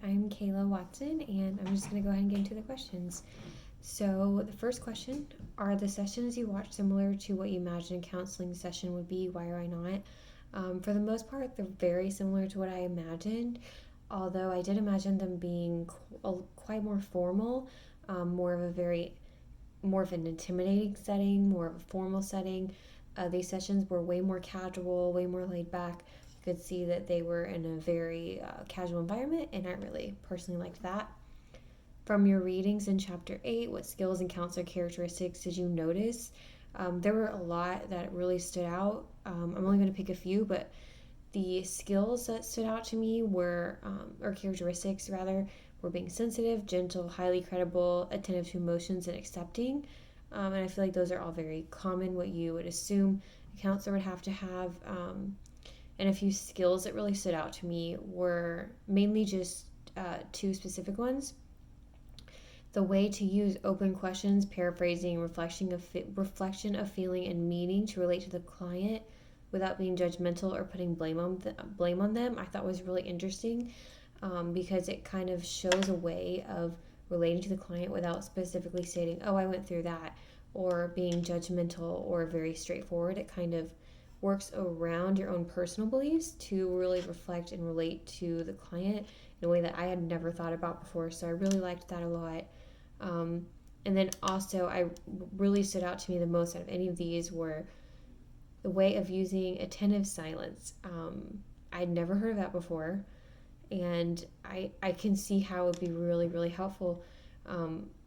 I'm Kayla Watson, and I'm just going to go ahead and get into the questions. So, the first question, are the sessions you watch similar to what you imagine a counseling session would be? Why or why not? For the most part, they're very similar to what I imagined, although I did imagine them being quite more formal, more of a more of an intimidating setting, more of a formal setting. These sessions were way more casual, way more laid back. You could see that they were in a very casual environment, and I really personally liked that. From your readings in Chapter 8, what skills and counselor characteristics did you notice? There were a lot that really stood out. I'm only going to pick a few, but the skills that stood out to me were, or characteristics rather, were being sensitive, gentle, highly credible, attentive to emotions, and accepting. And I feel like those are all very common, what you would assume a counselor would have to have. And a few skills that really stood out to me were mainly just two specific ones. The way to use open questions, paraphrasing, reflection of feeling and meaning to relate to the client without being judgmental or putting blame on them, I thought was really interesting, because it kind of shows a way of relating to the client without specifically stating, "Oh, I went through that," or being judgmental or very straightforward. It kind of works around your own personal beliefs to really reflect and relate to the client in a way that I had never thought about before. So I really liked that a lot. And then also, I really stood out to me the most out of any of these were the way of using attentive silence. I'd never heard of that before, and I can see how it would be really, really helpful.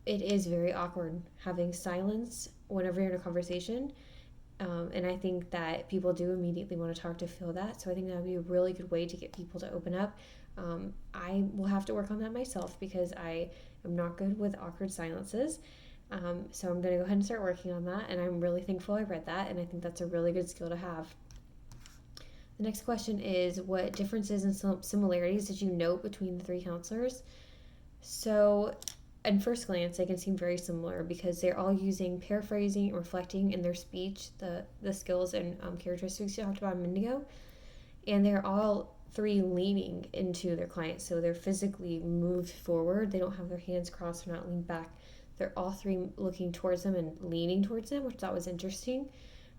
It is very awkward having silence whenever you're in a conversation, and I think that people do immediately want to talk to feel that. So I think that would be a really good way to get people to open up. I will have to work on that myself because I am not good with awkward silences. So I'm going to go ahead and start working on that. And I'm really thankful I read that. And I think that's a really good skill to have. The next question is, what differences and similarities did you note between the three counselors? So, at first glance, they can seem very similar because they're all using paraphrasing and reflecting in their speech, the skills and characteristics you talked about a minute ago. And they're all three leaning into their client. So they're physically moved forward. They don't have their hands crossed, they're not leaned back. They're all three looking towards them and leaning towards them, which I thought was interesting.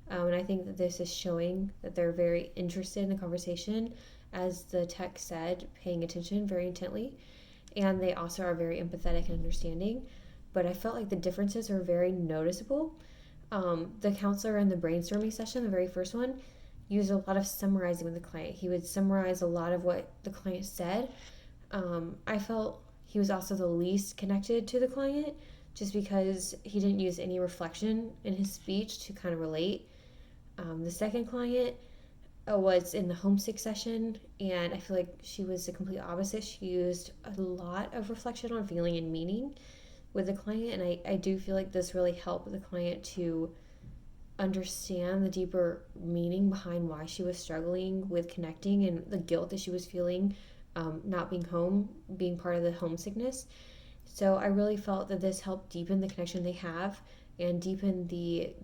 And I think that this is showing that they're very interested in the conversation, as the text said, paying attention very intently. And they also are very empathetic and understanding. But I felt like the differences are very noticeable. The counselor in the brainstorming session, the very first one, used a lot of summarizing with the client. He would summarize a lot of what the client said. I felt he was also the least connected to the client just because he didn't use any reflection in his speech to kind of relate. The second client was in the homesick session, and I feel like she was the complete opposite. She used a lot of reflection on feeling and meaning with the client, and I do feel like this really helped the client to understand the deeper meaning behind why she was struggling with connecting and the guilt that she was feeling, not being home, being part of the homesickness. So I really felt that this helped deepen the connection they have and deepen the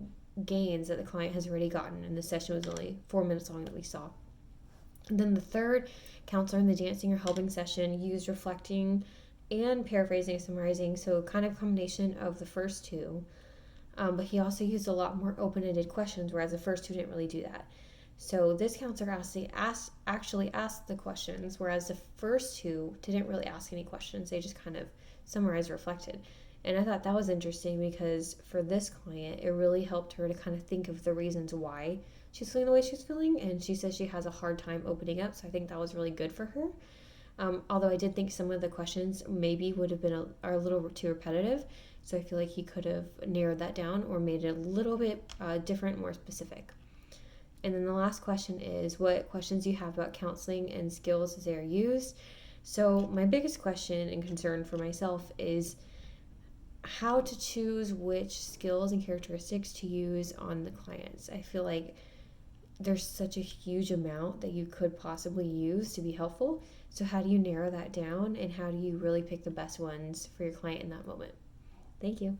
gains that the client has already gotten. And the session was only 4 minutes long that we saw. And then the third counselor in the dancing or helping session used reflecting and paraphrasing, summarizing, so kind of a combination of the first two. But he also used a lot more open-ended questions, whereas the first two didn't really do that. So this counselor actually asked the questions, whereas the first two didn't really ask any questions. They just kind of summarized, reflected. And I thought that was interesting because for this client, it really helped her to kind of think of the reasons why she's feeling the way she's feeling. And she says she has a hard time opening up, so I think that was really good for her. Although I did think some of the questions maybe would have been a little too repetitive. So I feel like he could have narrowed that down or made it a little bit different, more specific. And then the last question is, what questions do you have about counseling and skills as they are used? So my biggest question and concern for myself is how to choose which skills and characteristics to use on the clients. I feel like there's such a huge amount that you could possibly use to be helpful. So how do you narrow that down, and how do you really pick the best ones for your client in that moment? Thank you.